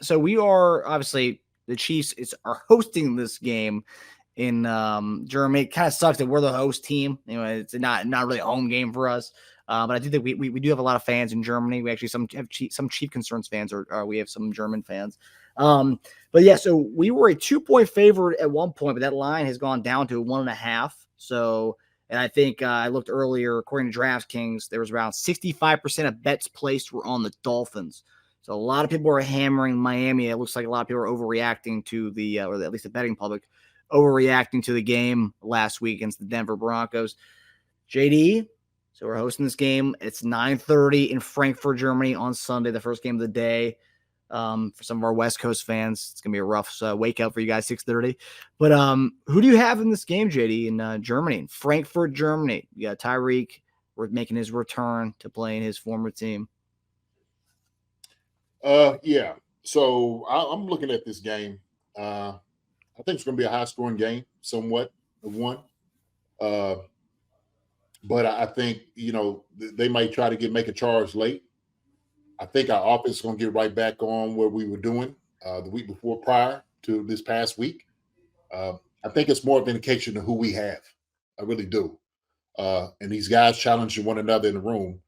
So we are obviously the Chiefs are hosting this game in Germany. It kind of sucks that we're the host team. Anyway, it's not really a home game for us. But I do think we do have a lot of fans in Germany. We actually have some Chief Concerns fans, or we have some German fans. But yeah, so we were a 2-point favorite at one point, but that line has gone down to 1.5. So, and I think I looked earlier, according to DraftKings, there was around 65% of bets placed were on the Dolphins. So a lot of people are hammering Miami. It looks like a lot of people are overreacting to the, or at least the betting public, overreacting to the game last week against the Denver Broncos. JD, so we're hosting this game. It's 9:30 in Frankfurt, Germany on Sunday, the first game of the day. For some of our West Coast fans, it's going to be a rough wake up for you guys, 6:30. But who do you have in this game, JD, in Germany, in Frankfurt, Germany? You got Tyreek. We're making his return to playing his former team. Yeah. So I'm looking at this game. I think it's going to be a high-scoring game, somewhat of one. But I think they might try to make a charge late. I think our offense is going to get right back on where we were doing the week before prior to this past week. I think it's more of an indication of who we have. I really do. And these guys challenging one another in the room.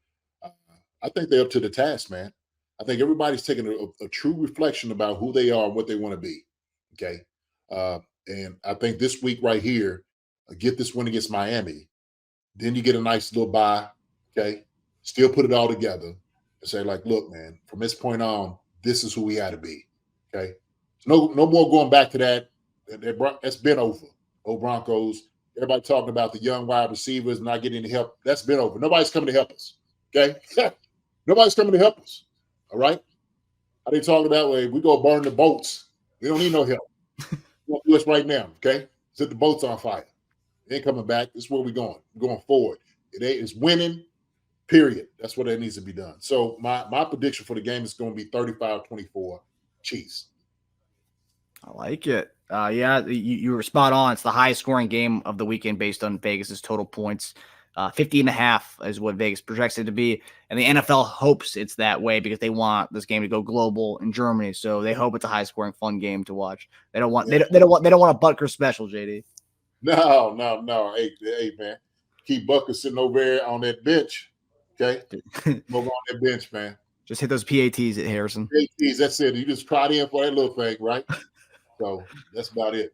I think they're up to the task, man. I think everybody's taking a true reflection about who they are and what they want to be. Okay. And I think this week right here, get this win against Miami. Then you get a nice little bye. Okay. Still put it all together and say, like, look, man, from this point on, this is who we got to be. Okay. No more going back to that. That's been over. Oh, Broncos. Everybody talking about the young wide receivers not getting any help. That's been over. Nobody's coming to help us. Okay. Nobody's coming to help us. All right. How they talking about way? We go burn the boats. We don't need no help. We want to do this right now. Okay. Set the boats on fire. It ain't coming back. This is where we're going. We're going forward. It's winning, period. That's what that needs to be done. So my prediction for the game is going to be 35-24 Chiefs. I like it. Yeah, you were spot on. It's the highest scoring game of the weekend based on Vegas's total points. 50.5 is what Vegas projects it to be. And the NFL hopes it's that way because they want this game to go global in Germany. So they hope it's a high scoring, fun game to watch. They don't want they don't want a Butker special, JD. No. Hey, man. Keep Butker sitting over there on that bench. Okay. Over on that bench, man. Just hit those PATs at Harrison. PATs, that's it. You just tried in for that little thing, right? So that's about it.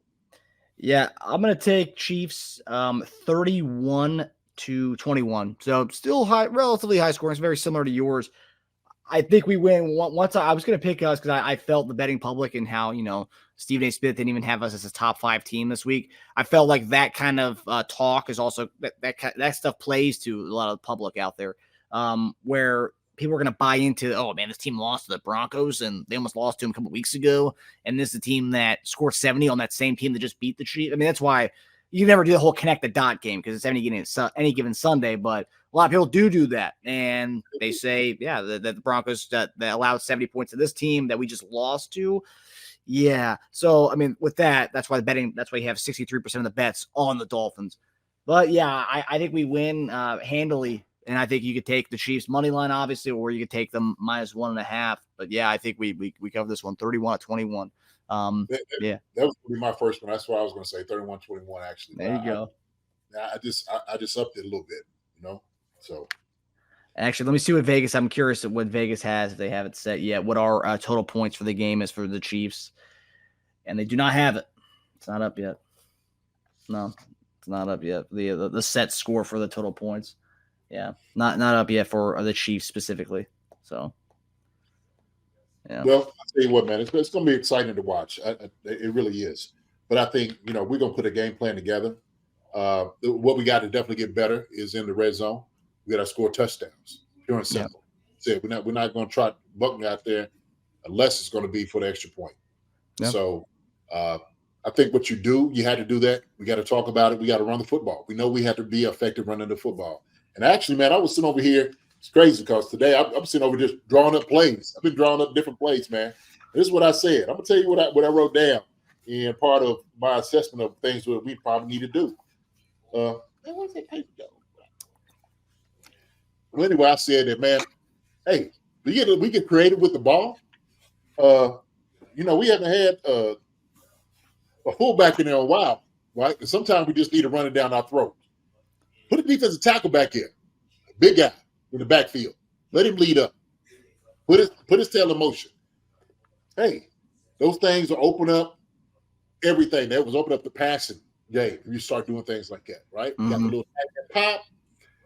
Yeah, I'm gonna take Chiefs 31-21. So still relatively high scoring. It's very similar to yours. I think we win. Once I was going to pick us because I felt the betting public and how, Stephen A. Smith didn't even have us as a top 5 team this week. I felt like that kind of talk is also that stuff plays to a lot of the public out there, where people are going to buy into, oh man, this team lost to the Broncos and they almost lost to them a couple weeks ago. And this is a team that scored 70 on that same team that just beat the Chiefs. I mean, that's why you never do the whole connect the dot game because it's any given Sunday, but a lot of people do that. And they say, yeah, the Broncos that allowed 70 points to this team that we just lost to. Yeah. So, I mean, with that's why you have 63% of the bets on the Dolphins. But yeah, I think we win handily. And I think you could take the Chiefs money line, obviously, or you could take them -1.5. But yeah, I think we cover this one 31-21. Yeah, that was gonna be my first one. That's what I was going to say, 31-21. Actually, there you go. I just upped it a little bit, So actually, let me see what Vegas. I'm curious what Vegas has if they haven't set yet. What our total points for the game is for the Chiefs, and they do not have it. It's not up yet. No, it's not up yet. The set score for the total points. Yeah, not up yet for the Chiefs specifically. So, yeah. Well, I'll tell you what, man, it's going to be exciting to watch. It really is. But I think, we're going to put a game plan together. What we got to definitely get better is in the red zone. We got to score touchdowns. Pure and simple. Yeah. We're not going to try bucking out there unless it's going to be for the extra point. Yeah. So I think what you had to do that. We got to talk about it. We got to run the football. We know we have to be effective running the football. And actually, man, I was sitting over here. It's crazy because today I'm sitting over just drawing up plays. I've been drawing up different plays, man. This is what I said. I'm gonna tell you what I wrote down in part of my assessment of things that we probably need to do. Where's that paper go? Well, anyway, I said that, man. Hey, we get creative with the ball. we haven't had a fullback in there in a while, right? And sometimes we just need to run it down our throat. Put a defensive tackle back here, a big guy in the backfield. Let him lead up. Put his tail in motion. Hey, those things will open up everything. That was open up the passing game. You start doing things like that, right? You got the little pop.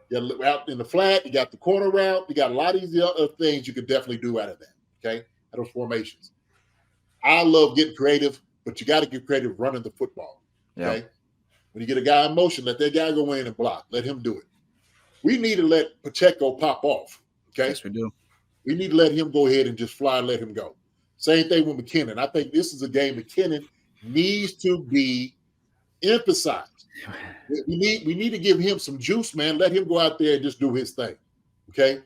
You got out in the flat. You got the corner route. You got a lot of these other things you could definitely do out of that. Okay, out of those formations. I love getting creative, but you got to get creative running the football. Okay, Yeah. when you get a guy in motion, let that guy go in and block. Let him do it. We need to let Pacheco pop off. Okay, Yes, we do. We need to let him go ahead and just fly and let him go. Same thing with McKinnon. I think this is a game McKinnon needs to be emphasized. We need to give him some juice, man. Let him go out there and just do his thing. Okay?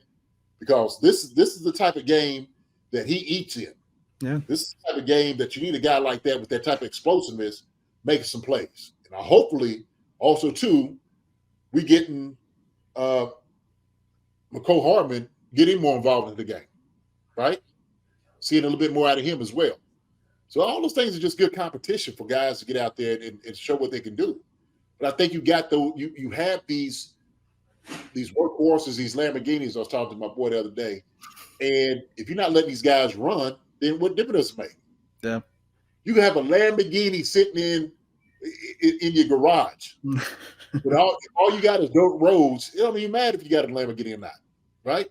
Because this is the type of game that he eats in. Yeah. This is the type of game that you need a guy like that with that type of explosiveness making some plays. And hopefully also too, we getting McCole Hardman getting more involved in the game, right? Seeing a little bit more out of him as well. So all those things are just good competition for guys to get out there and show what they can do. But I think you have these workhorses, these Lamborghinis. I was talking to my boy the other day, and if you're not letting these guys run, then what difference does it make? Yeah. You can have a Lamborghini sitting in your garage. But all you got is dirt roads. It don't even matter if you got a Lamborghini or not, right?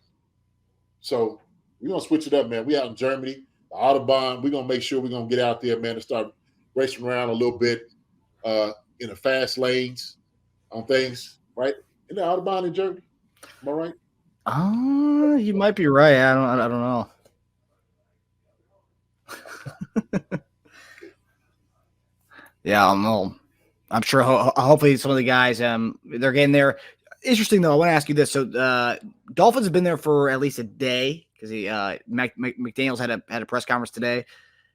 So we're going to switch it up, man. We out in Germany, the Autobahn. We're going to make sure we're going to get out there, man, and start racing around a little bit in the fast lanes on things, right? In the Autobahn in Germany. Am I right? You might be right. I don't know. Yeah, I don't know. I'm sure hopefully some of the guys they're getting there. Interesting though, I want to ask you this. So Dolphins have been there for at least a day because McDaniels had a press conference today.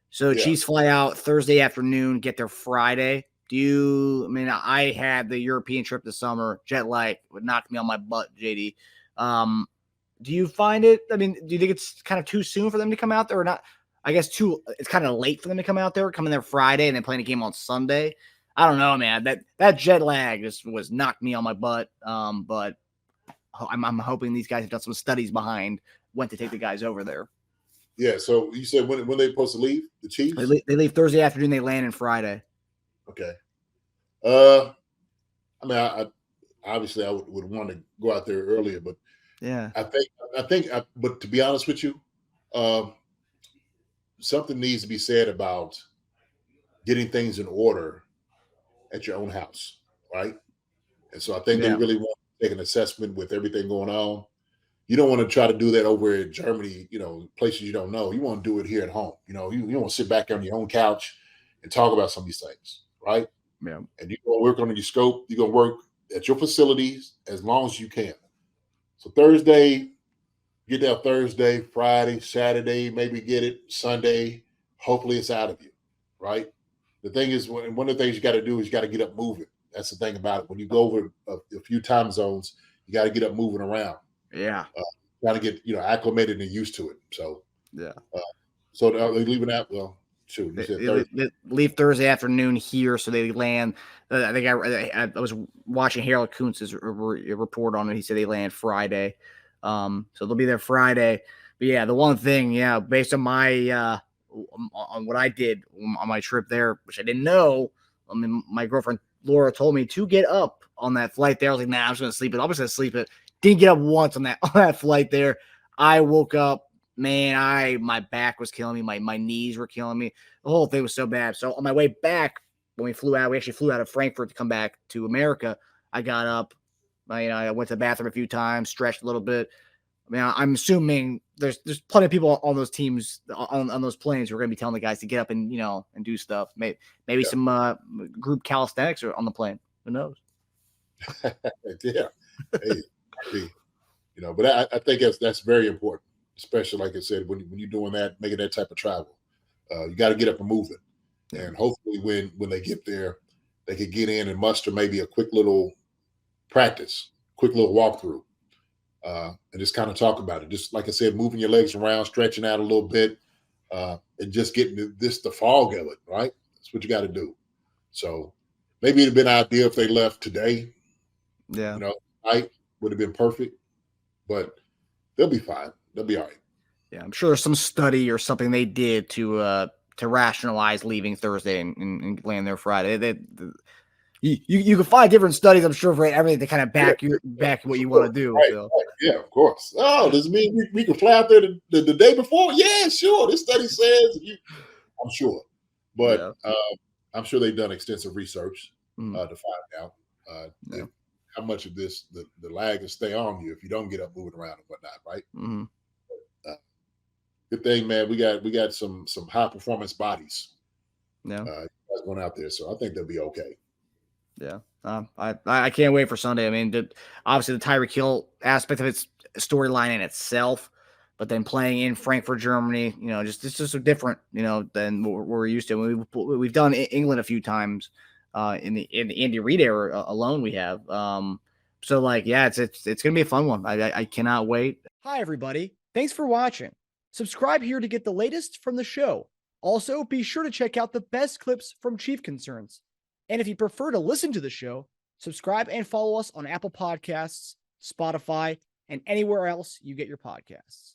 So Yeah. Chiefs fly out Thursday afternoon, get there Friday. I had the European trip this summer. Jet lag would knock me on my butt, JD. Do you find it? I mean, do you think it's kind of too soon for them to come out there or not? I guess it's kind of late for them to come out there, coming there Friday and then playing a game on Sunday. I don't know, man. That jet lag just was knocked me on my butt. But I'm hoping these guys have done some studies behind when to take the guys over there. Yeah. So you said when they're supposed to leave? The Chiefs? They leave Thursday afternoon. They land on Friday. Okay. I obviously I would want to go out there earlier, but yeah, but to be honest with you, something needs to be said about getting things in order at your own house, right? And so I think they really want to take an assessment with everything going on. You don't want to try to do that over in Germany, places you don't know. You want to do it here at home. You want to sit back on your own couch and talk about some of these things, right? Yeah. And you're going to work on your scope. You're going to work at your facilities as long as you can. So Thursday, get there Thursday, Friday, Saturday, maybe get it Sunday. Hopefully it's out of you, right? The thing is, one of the things you got to do is you got to get up moving. That's the thing about it. When you go over a few time zones, you got to get up moving around. Yeah. Got to get acclimated and used to it. So yeah. So they're leaving out. Well, shoot, they leave Thursday afternoon here, so they land. I think I was watching Harold Kuntz's report on it. He said they land Friday. So they'll be there Friday. But yeah, the one thing, based on my on what I did on my trip there, which I didn't know. I mean, my girlfriend Laura told me to get up on that flight there. I was like, nah, I'm just gonna sleep it. I'm just gonna sleep it. Didn't get up once on that flight there. I woke up, man. My back was killing me. My knees were killing me. The whole thing was so bad. So on my way back, when we actually flew out of Frankfurt to come back to America. I got up. I went to the bathroom a few times, stretched a little bit. I mean, I'm assuming there's plenty of people on those teams on those planes who are going to be telling the guys to get up and and do stuff. Maybe some group calisthenics are on the plane. Who knows? Yeah, hey, but I think that's very important, especially like I said when you're doing that, making that type of travel. You got to get up and move it, and hopefully when they get there, they could get in and muster maybe a quick little practice, quick little walkthrough. And just kind of talk about it. Just like I said, moving your legs around, stretching out a little bit. and just getting this the fog of it, right? That's what you got to do. So maybe it'd have been ideal if they left today. Yeah. Night would have been perfect, but they'll be fine. They'll be all right. Yeah, I'm sure there's some study or something they did to rationalize leaving Thursday and land there Friday. You can find different studies, I'm sure, for everything to kind of back what you want to do. Right, So right. Yeah, of course. Oh, does it mean we can fly out there the day before? Yeah, sure. This study says I'm sure, but I'm sure they've done extensive research to find out how much of this the lag will stay on you if you don't get up moving around and whatnot, right? Mm-hmm. Good thing, man. We got some high performance bodies. Yeah, guys going out there, so I think they'll be okay. Yeah, I can't wait for Sunday. I mean, obviously the Tyreek Hill aspect of its storyline in itself, but then playing in Frankfurt, Germany, it's just so different, than what we're used to. We've done England a few times in the Andy Reid era alone. We have, so it's gonna be a fun one. I cannot wait. Hi everybody, thanks for watching. Subscribe here to get the latest from the show. Also, be sure to check out the best clips from Chief Concerns. And if you prefer to listen to the show, subscribe and follow us on Apple Podcasts, Spotify, and anywhere else you get your podcasts.